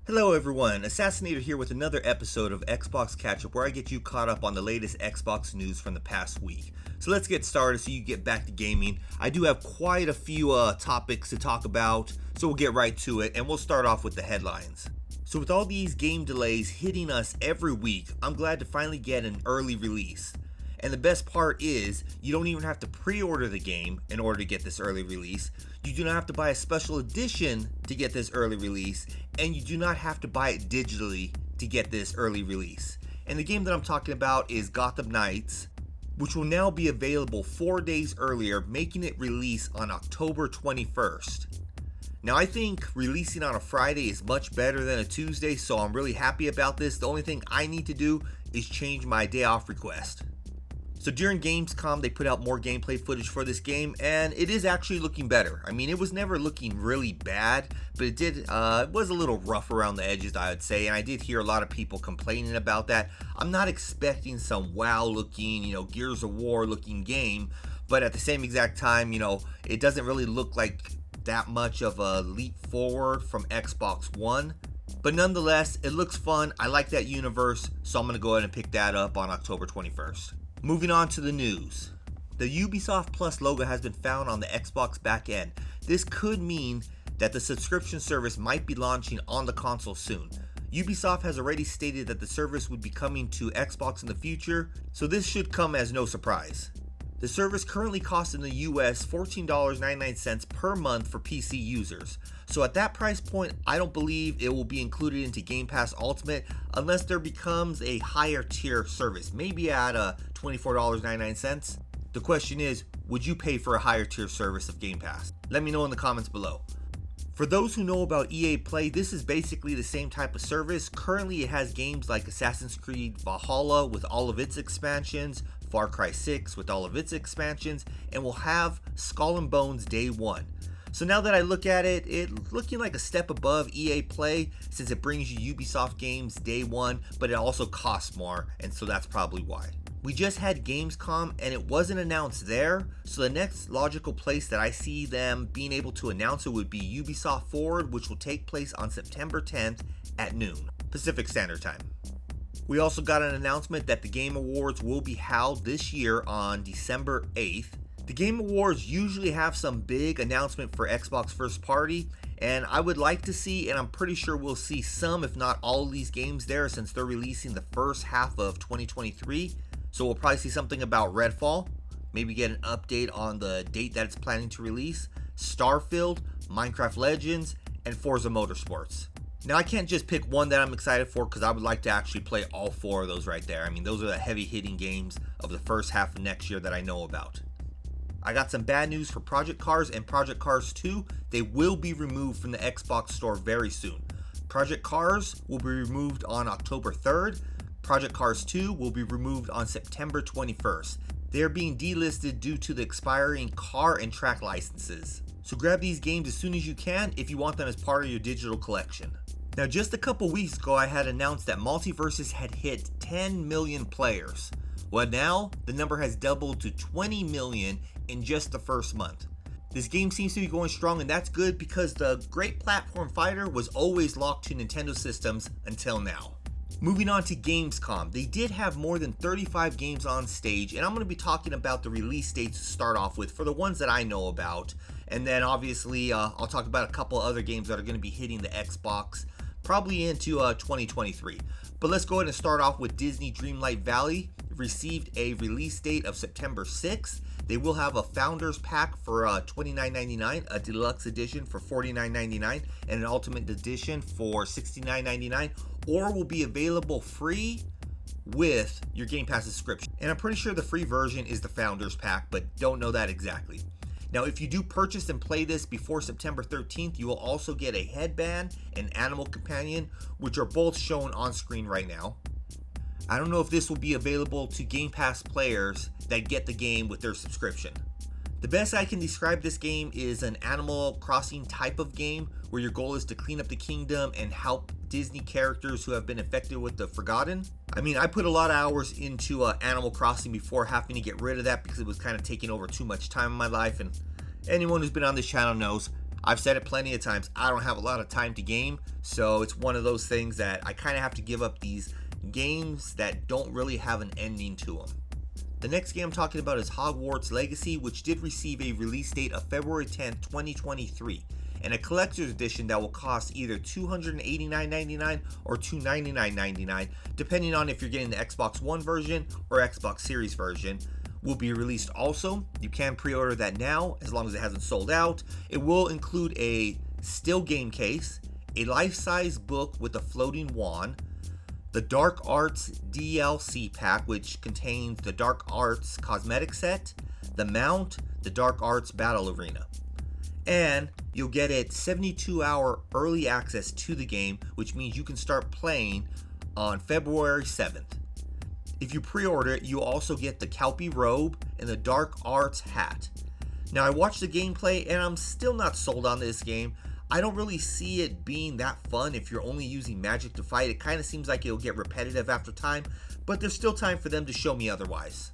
Hello everyone, Assassinator here with another episode of Xbox Catchup where I get you caught up on the latest Xbox news from the past week. So let's get started so you get back to gaming. I do have quite a few topics to talk about, so we'll get right to it and we'll start off with the headlines. So with all these game delays hitting us every week, I'm glad to finally get an early release. And the best part is, you don't even have to pre-order the game in order to get this early release. You do not have to buy a special edition to get this early release, and you do not have to buy it digitally to get this early release. And the game that I'm talking about is Gotham Knights, which will now be available 4 days earlier, making it release on October 21st. Now I think releasing on a Friday is much better than a Tuesday, so I'm really happy about this. The only thing I need to do is change my day off request. So during Gamescom, they put out more gameplay footage for this game, and it is actually looking better. I mean, it was never looking really bad, but it was a little rough around the edges, I would say, and I did hear a lot of people complaining about that. I'm not expecting some wow-looking, Gears of War-looking game, but at the same exact time, it doesn't really look like that much of a leap forward from Xbox One. But nonetheless, it looks fun. I like that universe, so I'm going to go ahead and pick that up on October 21st. Moving on to the news. The Ubisoft Plus logo has been found on the Xbox back end. This could mean that the subscription service might be launching on the console soon. Ubisoft has already stated that the service would be coming to Xbox in the future, so this should come as no surprise. The service currently costs in the US $14.99 per month for PC users. So at that price point, I don't believe it will be included into Game Pass Ultimate unless there becomes a higher tier service, maybe at $24.99. The question is, would you pay for a higher tier service of Game Pass? Let me know in the comments below. For those who know about EA Play, this is basically the same type of service. Currently it has games like Assassin's Creed Valhalla with all of its expansions, Far Cry 6 with all of its expansions, and will have Skull and Bones day one. So now that I look at it, it's looking like a step above EA Play since it brings you Ubisoft games day one, but it also costs more, and so that's probably why. We just had Gamescom and it wasn't announced there, so the next logical place that I see them being able to announce it would be Ubisoft Forward, which will take place on September 10th at noon, Pacific Standard Time. We also got an announcement that the Game Awards will be held this year on December 8th. The Game Awards usually have some big announcement for Xbox first party, and I would like to see, and I'm pretty sure we'll see some, if not all of these games there since they're releasing the first half of 2023. So we'll probably see something about Redfall, maybe get an update on the date that it's planning to release, Starfield, Minecraft Legends, and Forza Motorsports. Now I can't just pick one that I'm excited for because I would like to actually play all four of those right there. I mean, those are the heavy hitting games of the first half of next year that I know about. I got some bad news for Project Cars and Project Cars 2. They will be removed from the Xbox store very soon. Project Cars will be removed on October 3rd. Project Cars 2 will be removed on September 21st. They are being delisted due to the expiring car and track licenses. So grab these games as soon as you can if you want them as part of your digital collection. Now just a couple weeks ago I had announced that Multiversus had hit 10 million players. Well now, the number has doubled to 20 million in just the first month. This game seems to be going strong, and that's good because the great platform fighter was always locked to Nintendo systems until now. Moving on to Gamescom, they did have more than 35 games on stage, and I'm going to be talking about the release dates to start off with for the ones that I know about, and then obviously I'll talk about a couple other games that are going to be hitting the Xbox probably into 2023. But let's go ahead and start off with Disney Dreamlight Valley. It received a release date of September 6th. They will have a Founders Pack for $29.99, a Deluxe Edition for $49.99, and an Ultimate Edition for $69.99, or will be available free with your Game Pass subscription. And I'm pretty sure the free version is the Founders Pack, but don't know that exactly. Now, if you do purchase and play this before September 13th, you will also get a headband and animal companion, which are both shown on screen right now. I don't know if this will be available to Game Pass players that get the game with their subscription. The best I can describe this game is an Animal Crossing type of game where your goal is to clean up the kingdom and help Disney characters who have been infected with the Forgotten. I mean, I put a lot of hours into Animal Crossing before having to get rid of that because it was kind of taking over too much time in my life, and anyone who's been on this channel knows I've said it plenty of times, I don't have a lot of time to game, so it's one of those things that I kind of have to give up these games that don't really have an ending to them. The next game I'm talking about is Hogwarts Legacy, which did receive a release date of February 10th, 2023, and a collector's edition that will cost either $289.99 or $299.99, depending on if you're getting the Xbox One version or Xbox Series version. Will be released also. You can pre-order that now as long as it hasn't sold out. It will include a still game case, a life-size book with a floating wand, the Dark Arts DLC pack, which contains the Dark Arts cosmetic set, the mount, the Dark Arts battle arena. And you'll get it 72-hour early access to the game, which means you can start playing on February 7th. If you pre-order it, you'll also get the Kelpie robe and the Dark Arts hat. Now, I watched the gameplay and I'm still not sold on this game. I don't really see it being that fun if you're only using magic to fight. It kind of seems like it'll get repetitive after time, but there's still time for them to show me otherwise.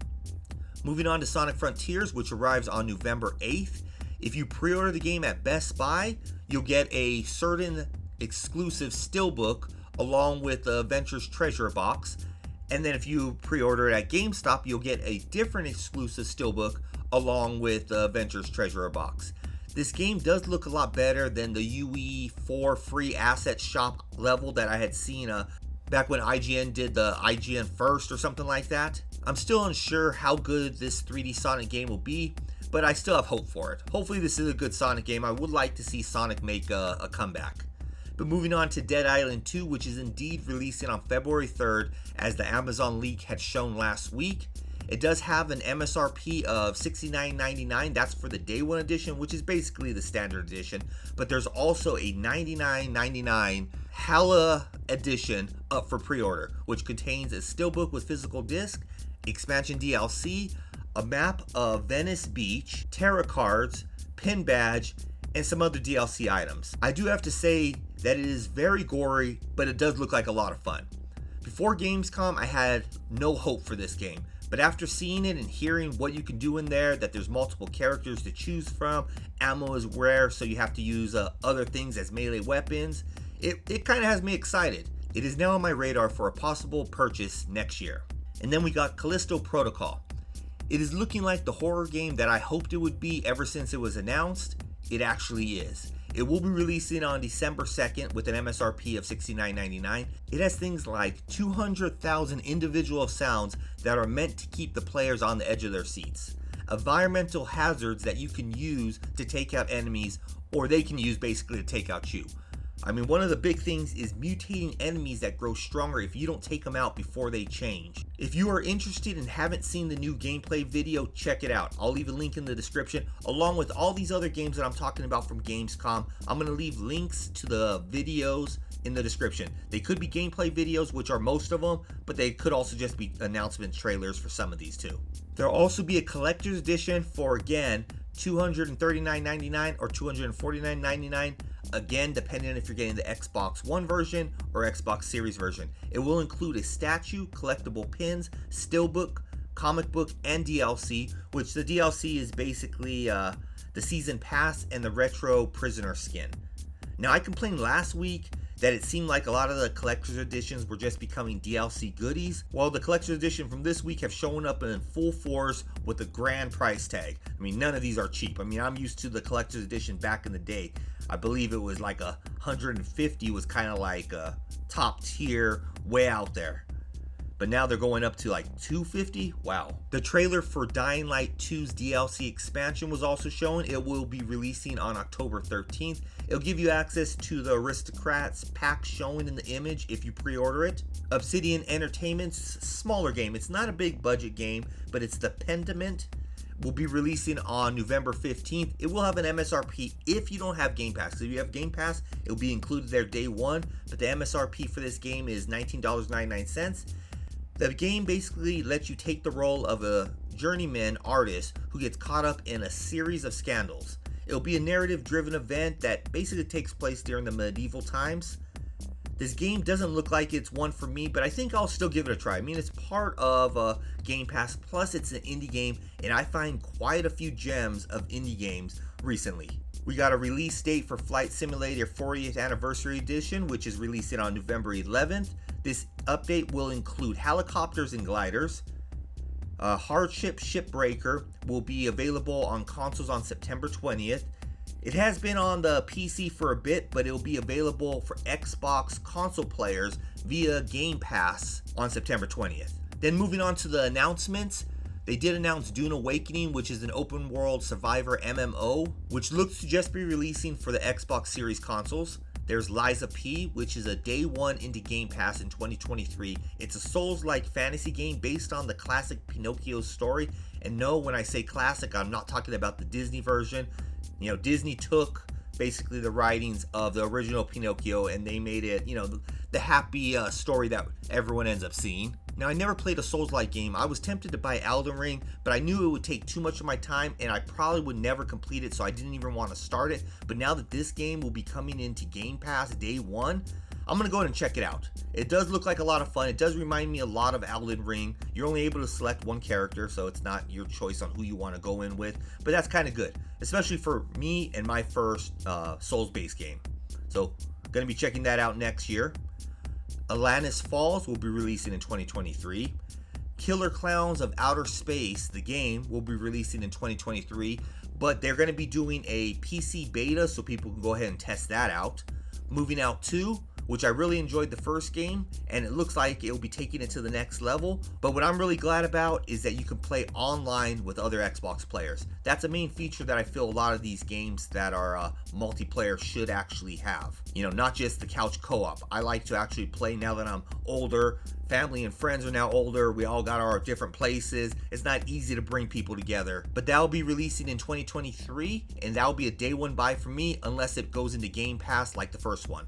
Moving on to Sonic Frontiers, which arrives on November 8th. If you pre-order the game at Best Buy, you'll get a certain exclusive steelbook along with the Adventure's Treasure box. And then if you pre-order it at GameStop, you'll get a different exclusive steelbook along with the Adventure's Treasure box. This game does look a lot better than the UE4 free asset shop level that I had seen back when IGN did the IGN First or something like that. I'm still unsure how good this 3D Sonic game will be, but I still have hope for it. Hopefully this is a good Sonic game. I would like to see Sonic make a comeback. But moving on to Dead Island 2, which is indeed releasing on February 3rd, as the Amazon leak had shown last week. It does have an MSRP of $69.99. That's for the Day 1 edition, which is basically the standard edition. But there's also a $99.99 Hala edition up for pre-order, which contains a steelbook with physical disc, expansion DLC, a map of Venice Beach, tarot cards, pin badge, and some other DLC items. I do have to say that it is very gory, but it does look like a lot of fun. Before Gamescom, I had no hope for this game, but after seeing it and hearing what you can do in there, that there's multiple characters to choose from, ammo is rare, so you have to use other things as melee weapons, it kind of has me excited. It is now on my radar for a possible purchase next year. And then we got Callisto Protocol. It is looking like the horror game that I hoped it would be ever since it was announced. It actually is. It will be releasing on December 2nd with an MSRP of $69.99. It has things like 200,000 individual sounds that are meant to keep the players on the edge of their seats. Environmental hazards that you can use to take out enemies, or they can use basically to take out you. I mean, one of the big things is mutating enemies that grow stronger if you don't take them out before they change. If you are interested and haven't seen the new gameplay video, check it out. I'll leave a link in the description, along with all these other games that I'm talking about from Gamescom. I'm going to leave links to the videos in the description. They could be gameplay videos, which are most of them, but they could also just be announcement trailers for some of these too. There'll also be a collector's edition for, again, $239.99 or $249.99. Again, depending on if you're getting the Xbox One version or Xbox Series version. It will include a statue, collectible pins, steelbook, comic book, and DLC, which the DLC is basically the season pass and the retro prisoner skin. Now, I complained last week that it seemed like a lot of the collector's editions were just becoming DLC goodies. Well, the collector's edition from this week have shown up in full force with a grand price tag. I mean, none of these are cheap. I mean, I'm used to the collector's edition back in the day. I believe it was like $150 was kind of like a top tier, way out there. But now they're going up to like $250. Wow. The trailer for Dying Light 2's DLC expansion was also shown. It will be releasing on October 13th. It'll give you access to the Aristocrats pack shown in the image if you pre-order it. Obsidian Entertainment's smaller game. It's not a big budget game, but it's the Pentiment. Will be releasing on November 15th. It will have an MSRP if you don't have Game Pass. So if you have Game Pass, it will be included there day one, but the MSRP for this game is $19.99. The game basically lets you take the role of a journeyman artist who gets caught up in a series of scandals. It'll be a narrative-driven event that basically takes place during the medieval times. This game doesn't look like it's one for me, but I think I'll still give it a try. I mean, it's part of Game Pass, plus it's an indie game, and I find quite a few gems of indie games recently. We got a release date for Flight Simulator 40th Anniversary Edition, which is releasing on November 11th. This update will include helicopters and gliders. Hardship Shipbreaker will be available on consoles on September 20th. It has been on the PC for a bit, but it will be available for Xbox console players via Game Pass on September 20th. Then moving on to the announcements, they did announce Dune Awakening, which is an open world survivor MMO, which looks to just be releasing for the Xbox Series consoles. There's Liza P, which is a day one into Game Pass in 2023. It's a Souls-like fantasy game based on the classic Pinocchio story. And no, when I say classic, I'm not talking about the Disney version. You know, Disney took basically the writings of the original Pinocchio and they made it, you know, the happy story that everyone ends up seeing. Now, I never played a Souls-like game. I was tempted to buy Elden Ring, but I knew it would take too much of my time and I probably would never complete it, so I didn't even want to start it. But now that this game will be coming into Game Pass day one, I'm going to go ahead and check it out. It does look like a lot of fun. It does remind me a lot of Elden Ring. You're only able to select one character, so it's not your choice on who you want to go in with. But that's kind of good, especially for me and my first Souls-based game. So, going to be checking that out next year. Atlantis Falls will be releasing in 2023. Killer Clowns of Outer Space, the game, will be releasing in 2023, but they're going to be doing a PC beta so people can go ahead and test that out. Moving Out 2, which I really enjoyed the first game, and it looks like it'll be taking it to the next level. But what I'm really glad about is that you can play online with other Xbox players. That's a main feature that I feel a lot of these games that are multiplayer should actually have. You know, not just the couch co-op. I like to actually play now that I'm older. Family and friends are now older. We all got our different places. It's not easy to bring people together. But that'll be releasing in 2023, and that'll be a day one buy for me unless it goes into Game Pass like the first one.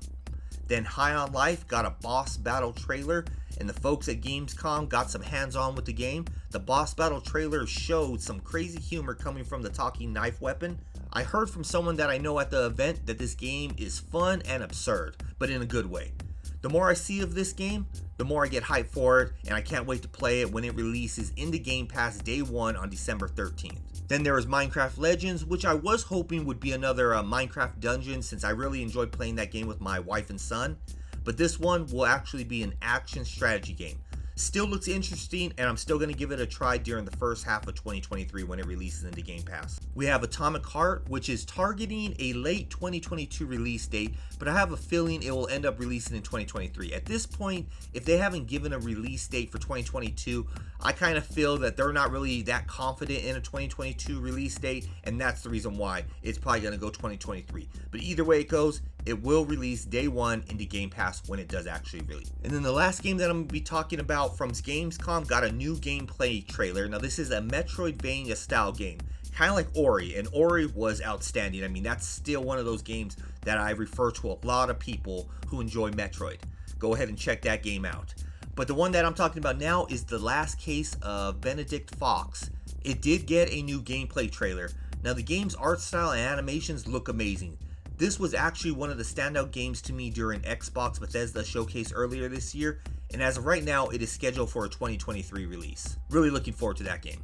Then High on Life got a boss battle trailer, and the folks at Gamescom got some hands-on with the game. The boss battle trailer showed some crazy humor coming from the talking knife weapon. I heard from someone that I know at the event that this game is fun and absurd, but in a good way. The more I see of this game, the more I get hyped for it, and I can't wait to play it when it releases into Game Pass day one on December 13th. Then there is Minecraft Legends, which I was hoping would be another Minecraft dungeon since I really enjoyed playing that game with my wife and son. But this one will actually be an action strategy game. Still looks interesting, and I'm still going to give it a try during the first half of 2023 when it releases into Game Pass. We have Atomic Heart, which is targeting a late 2022 release date, but I have a feeling it will end up releasing in 2023. At this point, if they haven't given a release date for 2022, I kind of feel that they're not really that confident in a 2022 release date, and that's the reason why it's probably going to go 2023. But either way it goes, it will release day one into Game Pass when it does actually release. And then the last game that I'm going to be talking about from Gamescom got a new gameplay trailer. Now this is a Metroidvania style game, kind of like Ori, and Ori was outstanding. I mean, that's still one of those games that I refer to a lot of people who enjoy Metroid. Go ahead and check that game out. But the one that I'm talking about now is The Last Case of Benedict Fox. It did get a new gameplay trailer. Now the game's art style and animations look amazing. This was actually one of the standout games to me during Xbox Bethesda showcase earlier this year, and as of right now, it is scheduled for a 2023 release. Really looking forward to that game.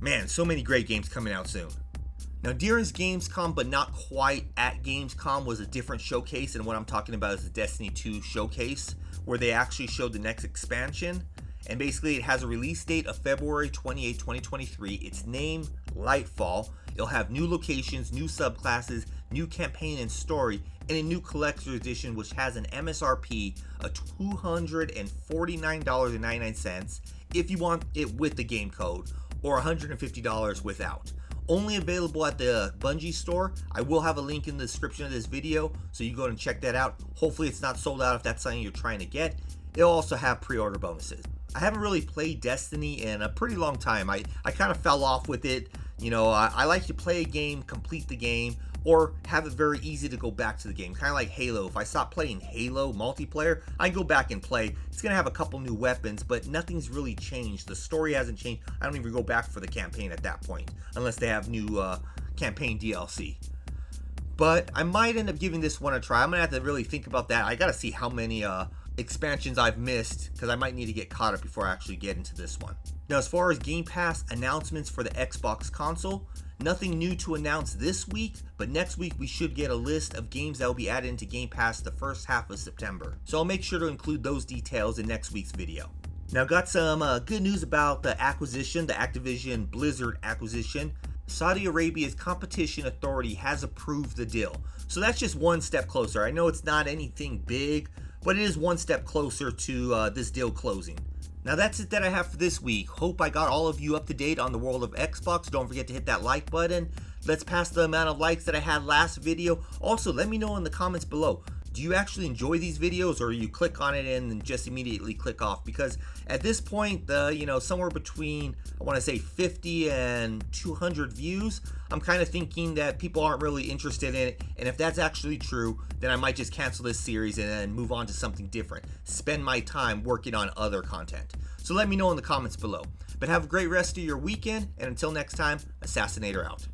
Man, so many great games coming out soon. Now, during Gamescom, but not quite at Gamescom, was a different showcase, and what I'm talking about is the Destiny2 showcase, where they actually showed the next expansion, and basically it has a release date of February 28, 2023. It's named Lightfall. It'll have new locations, new subclasses, new campaign and story, and a new collector's edition which has an MSRP of $249.99 if you want it with the game code, or $150 without. Only available at the Bungie store. I will have a link in the description of this video, so you go and check that out. Hopefully it's not sold out if that's something you're trying to get. It'll also have pre-order bonuses. I haven't really played Destiny in a pretty long time. I kind of fell off with it. You know, I like to play a game, complete the game, or have it very easy to go back to the game. Kind of like Halo. If I stop playing Halo multiplayer, I can go back and play. It's going to have a couple new weapons, but nothing's really changed. The story hasn't changed. I don't even go back for the campaign at that point, unless they have new campaign DLC. But I might end up giving this one a try. I'm going to have to really think about that. I got to see how many expansions I've missed, because I might need to get caught up before I actually get into this one. Now, as far as Game Pass announcements for the Xbox console, Nothing new to announce this week, but next week we should get a list of games that will be added into Game Pass the first half of September. So I'll make sure to include those details in next week's video. Now got some good news about the acquisition, the Activision Blizzard acquisition. Saudi Arabia's competition authority has approved the deal. So that's just one step closer. I know it's not anything big, but it is one step closer to this deal closing. Now that's it that I have for this week. Hope I got all of you up to date on the world of Xbox. Don't forget to hit that like button. Let's pass the amount of likes that I had last video. Also, let me know in the comments below. Do you actually enjoy these videos, or you click on it and then just immediately click off? Because at this point, somewhere between, I want to say 50 and 200 views, I'm kind of thinking that people aren't really interested in it. And if that's actually true, then I might just cancel this series and then move on to something different. Spend my time working on other content. So let me know in the comments below. But have a great rest of your weekend, and until next time, Assassinator out.